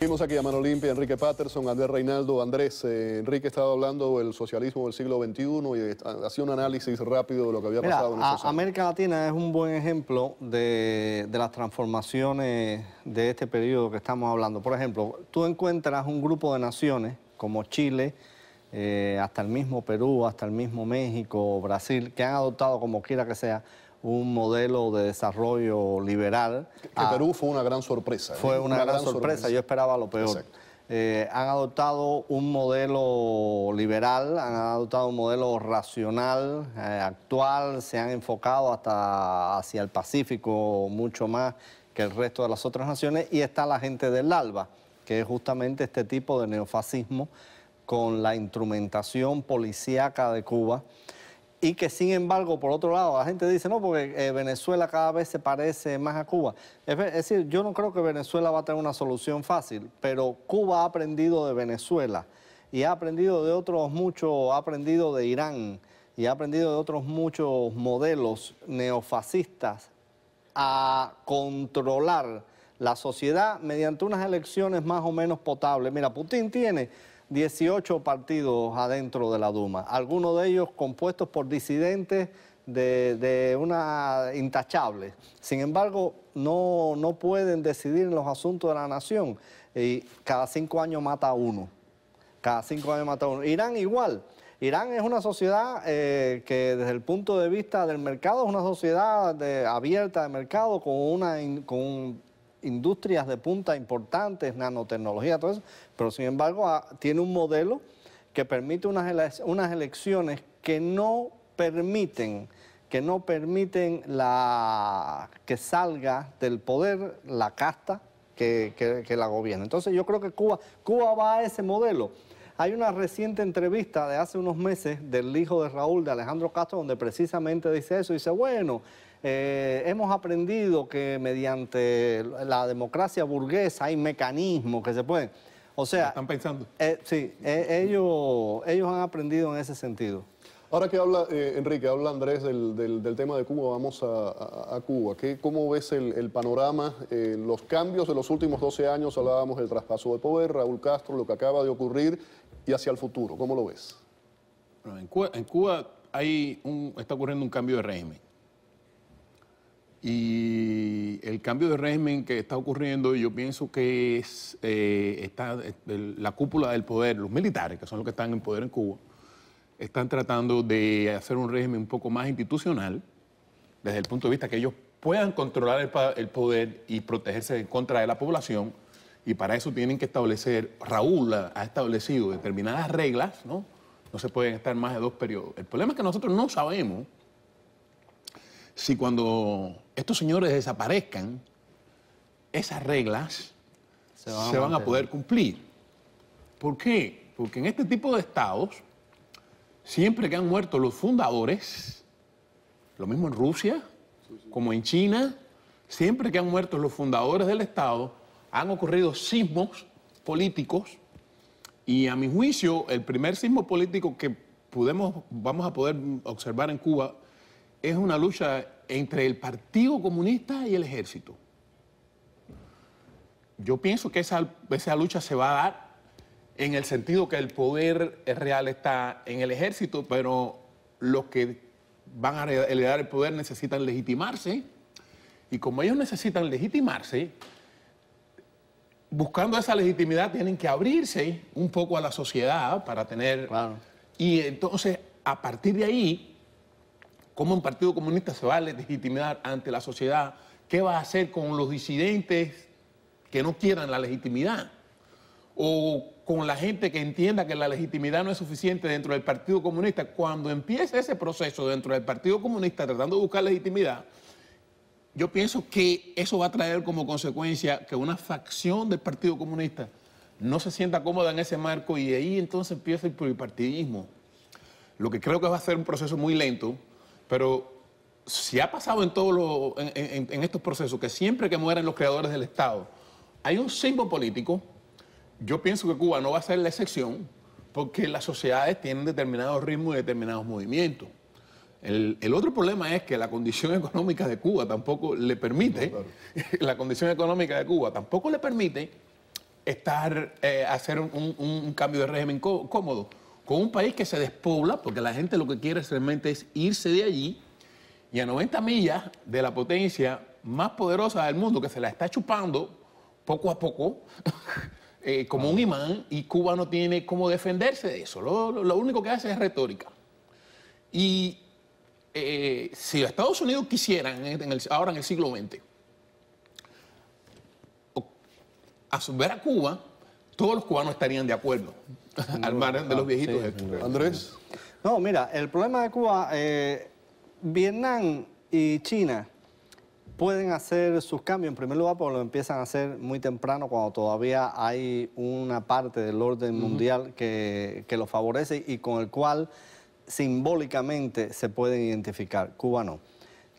Seguimos aquí a Mano Limpia, Enrique Patterson, Andrés Reinaldo. Andrés, Enrique estaba hablando del socialismo del siglo XXI y hacía un análisis rápido de lo que había pasado en esos años. América Latina es un buen ejemplo de las transformaciones de este periodo que estamos hablando. Por ejemplo, tú encuentras un grupo de naciones como Chile, hasta el mismo Perú, hasta el mismo México, Brasil, que han adoptado, como quiera que sea, un modelo de desarrollo liberal. Que Perú fue una gran sorpresa. Fue una gran sorpresa, yo esperaba lo peor. Han adoptado un modelo liberal, han adoptado un modelo racional, actual, se han enfocado hasta hacia el Pacífico mucho más que el resto de las otras naciones, y está la gente del ALBA, que es justamente este tipo de neofascismo con la instrumentación policíaca de Cuba. Y que, sin embargo, por otro lado, la gente dice, no, porque Venezuela cada vez se parece más a Cuba. Es decir, yo no creo que Venezuela va a tener una solución fácil, pero Cuba ha aprendido de Venezuela y ha aprendido de otros muchos, ha aprendido de Irán y ha aprendido de otros muchos modelos neofascistas a controlar la sociedad mediante unas elecciones más o menos potables. Mira, Putin tiene 18 partidos adentro de la Duma, algunos de ellos compuestos por disidentes de una intachable. Sin embargo, no pueden decidir en los asuntos de la nación y cada 5 años mata a uno. Cada 5 años mata a uno. Irán igual. Irán es una sociedad que desde el punto de vista del mercado es una sociedad abierta de mercado con industrias de punta importantes, nanotecnología, todo eso, pero sin embargo tiene un modelo que permite unas elecciones que no permiten que salga del poder la casta que la gobierna. Entonces yo creo que Cuba va a ese modelo. Hay una reciente entrevista de hace unos meses del hijo de Raúl, de Alejandro Castro, donde precisamente dice eso, dice, bueno, hemos aprendido que mediante la democracia burguesa hay mecanismos que se pueden... O sea... ¿Están pensando? Sí, ellos han aprendido en ese sentido. Ahora que habla, Enrique, habla Andrés del tema de Cuba, vamos a Cuba. ¿Cómo ves el panorama, los cambios de los últimos 12 años? Hablábamos del traspaso de poder, Raúl Castro, lo que acaba de ocurrir y hacia el futuro. ¿Cómo lo ves? Bueno, en Cuba está ocurriendo un cambio de régimen. Y el cambio de régimen que está ocurriendo, yo pienso que está la cúpula del poder, los militares, que son los que están en poder en Cuba, están tratando de hacer un régimen un poco más institucional, desde el punto de vista que ellos puedan controlar el poder y protegerse en contra de la población, y para eso tienen que establecer, Raúl ha establecido determinadas reglas, ¿no? No se pueden estar más de 2 periodos. El problema es que nosotros no sabemos si cuando estos señores desaparezcan, esas reglas se van a poder cumplir. ¿Por qué? Porque en este tipo de estados, siempre que han muerto los fundadores, lo mismo en Rusia, como en China, siempre que han muerto los fundadores del estado, han ocurrido sismos políticos, y a mi juicio, el primer sismo político que vamos a poder observar en Cuba es una lucha entre el Partido Comunista y el Ejército. Yo pienso que esa lucha se va a dar en el sentido que el poder real está en el Ejército, pero los que van a heredar el poder necesitan legitimarse, y como ellos necesitan legitimarse, buscando esa legitimidad tienen que abrirse un poco a la sociedad para tener... Claro. Y entonces, a partir de ahí, ¿cómo un Partido Comunista se va a legitimar ante la sociedad? ¿Qué va a hacer con los disidentes que no quieran la legitimidad? ¿O con la gente que entienda que la legitimidad no es suficiente dentro del Partido Comunista? Cuando empiece ese proceso dentro del Partido Comunista tratando de buscar legitimidad, yo pienso que eso va a traer como consecuencia que una facción del Partido Comunista no se sienta cómoda en ese marco, y de ahí entonces empieza el pluripartidismo. Lo que creo que va a ser un proceso muy lento, pero si ha pasado en estos procesos que siempre que mueren los creadores del Estado hay un sismo político, yo pienso que Cuba no va a ser la excepción, porque las sociedades tienen determinados ritmos y determinados movimientos. El otro problema es que la condición económica de Cuba tampoco le permite, la condición económica de Cuba tampoco le permite hacer un cambio de régimen cómodo con un país que se despobla, porque la gente lo que quiere realmente es irse de allí, y a 90 millas de la potencia más poderosa del mundo, que se la está chupando poco a poco, como un imán, y Cuba no tiene cómo defenderse de eso. Lo único que hace es retórica. Y si Estados Unidos quisieran, ahora en el siglo XX, ver a Cuba, todos los cubanos estarían de acuerdo, al margen de los viejitos. Sí, Andrés. No, mira, el problema de Cuba, Vietnam y China pueden hacer sus cambios, en primer lugar, porque lo empiezan a hacer muy temprano, cuando todavía hay una parte del orden mundial que lo favorece y con el cual simbólicamente se pueden identificar. Cuba no.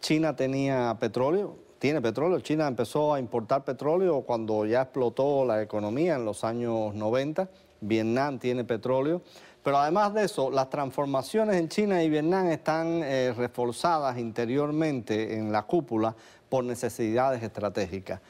China tenía petróleo, tiene petróleo. China empezó a importar petróleo cuando ya explotó la economía en los años 90. Vietnam tiene petróleo. Pero además de eso, las transformaciones en China y Vietnam están reforzadas interiormente en la cúpula por necesidades estratégicas.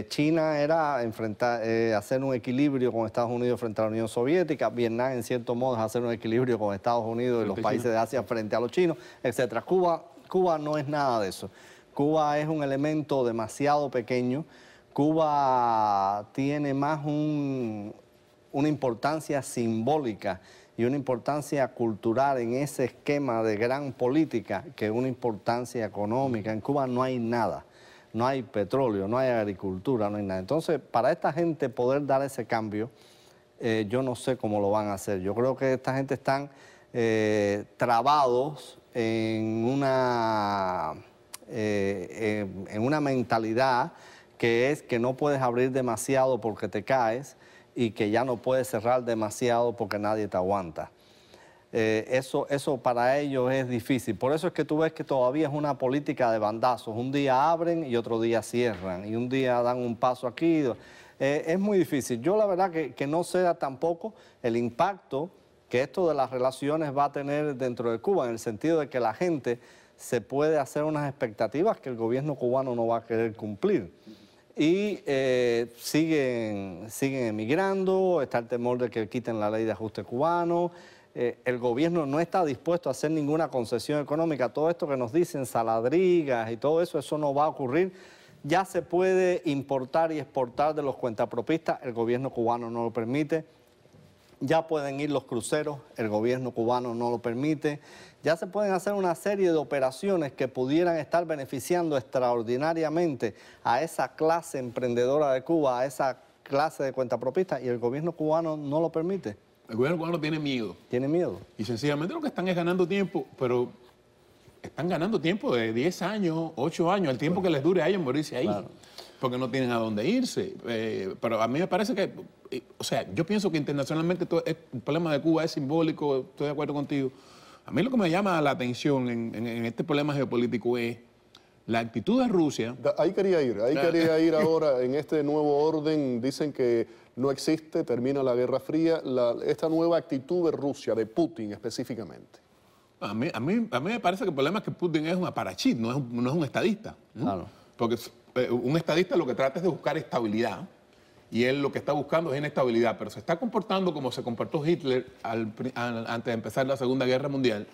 China era hacer un equilibrio con Estados Unidos frente a la Unión Soviética. Vietnam, en cierto modo, es hacer un equilibrio con Estados Unidos y los países de Asia frente a los chinos, etc. Cuba no es nada de eso. Cuba es un elemento demasiado pequeño. Cuba tiene más una importancia simbólica y una importancia cultural en ese esquema de gran política que una importancia económica. En Cuba no hay nada, no hay petróleo, no hay agricultura, no hay nada. Entonces, para esta gente poder dar ese cambio, yo no sé cómo lo van a hacer. Yo creo que esta gente están trabados en una mentalidad que es que no puedes abrir demasiado porque te caes, y que ya no puedes cerrar demasiado porque nadie te aguanta. Eso para ellos es difícil. Por eso es que tú ves que todavía es una política de bandazos. Un día abren y otro día cierran. Y un día dan un paso aquí. Es muy difícil. Yo la verdad que no sé tampoco el impacto que esto de las relaciones va a tener dentro de Cuba, en el sentido de que la gente se puede hacer unas expectativas que el gobierno cubano no va a querer cumplir. Y siguen emigrando, está el temor de que quiten la ley de ajuste cubano. El gobierno no está dispuesto a hacer ninguna concesión económica. Todo esto que nos dicen, saladrigas y todo eso, eso no va a ocurrir. Ya se puede importar y exportar de los cuentapropistas, el gobierno cubano no lo permite. Ya pueden ir los cruceros, el gobierno cubano no lo permite. Ya se pueden hacer una serie de operaciones que pudieran estar beneficiando extraordinariamente a esa clase emprendedora de Cuba, a esa clase de cuentapropistas, y el gobierno cubano no lo permite. El gobierno cubano tiene miedo. Tiene miedo. Y sencillamente lo que están es ganando tiempo, pero están ganando tiempo de 10 años, 8 años, el tiempo que les dure a ellos morirse ahí. Claro. Porque no tienen a dónde irse. Pero a mí me parece que, o sea, yo pienso que internacionalmente el problema de Cuba es simbólico, estoy de acuerdo contigo. A mí lo que me llama la atención en este problema geopolítico es la actitud de Rusia. Ahí quería ir ahora en este nuevo orden. Dicen que no existe, termina la Guerra Fría, esta nueva actitud de Rusia, de Putin específicamente. A mí me parece que el problema es que Putin es un aparachit, no es un estadista. Claro. Porque un estadista lo que trata es de buscar estabilidad, y él lo que está buscando es inestabilidad, pero se está comportando como se comportó Hitler antes de empezar la Segunda Guerra Mundial,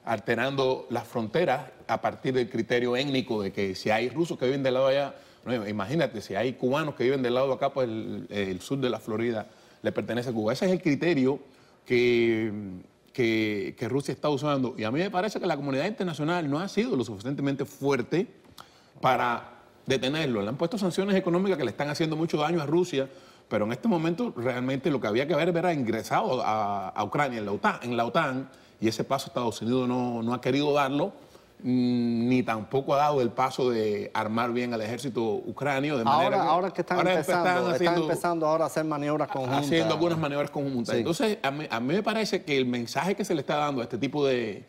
alterando las fronteras a partir del criterio étnico de que si hay rusos que viven del lado de allá, no, imagínate, si hay cubanos que viven del lado de acá, pues el sur de la Florida le pertenece a Cuba. Ese es el criterio que Rusia está usando, y a mí me parece que la comunidad internacional no ha sido lo suficientemente fuerte para detenerlo. Le han puesto sanciones económicas que le están haciendo mucho daño a Rusia, pero en este momento realmente lo que había que haber era ingresado a Ucrania en la OTAN, y ese paso Estados Unidos no ha querido darlo, ni tampoco ha dado el paso de armar bien al ejército ucranio. De manera ahora que están empezando ahora a hacer maniobras conjuntas. Haciendo algunas maniobras conjuntas. Sí. Entonces, a mí me parece que el mensaje que se le está dando a este tipo de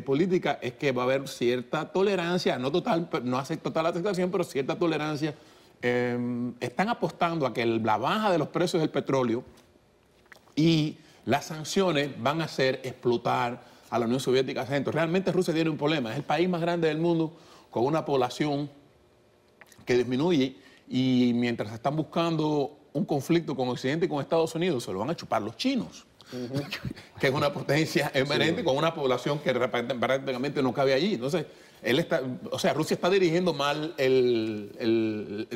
política es que va a haber cierta tolerancia, no total aceptación, pero cierta tolerancia. Están apostando a que la baja de los precios del petróleo y las sanciones van a hacer explotar a la Unión Soviética Centro. Realmente Rusia tiene un problema, es el país más grande del mundo con una población que disminuye, y mientras están buscando un conflicto con Occidente y con Estados Unidos, se lo van a chupar los chinos. Que es una potencia emergente con una población que prácticamente no cabe allí. Entonces, Rusia está dirigiendo mal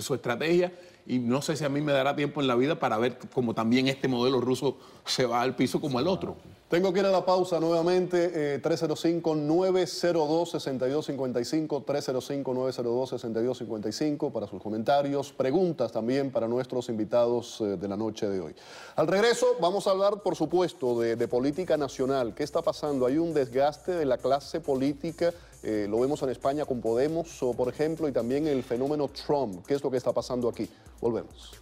su estrategia y no sé si a mí me dará tiempo en la vida para ver cómo también este modelo ruso se va al piso como el otro. Tengo que ir a la pausa nuevamente, 305-902-6255, 305-902-6255 para sus comentarios, preguntas también para nuestros invitados de la noche de hoy. Al regreso vamos a hablar, por supuesto, de política nacional. ¿Qué está pasando? Hay un desgaste de la clase política, lo vemos en España con Podemos, por ejemplo, y también el fenómeno Trump. ¿Qué es lo que está pasando aquí? Volvemos.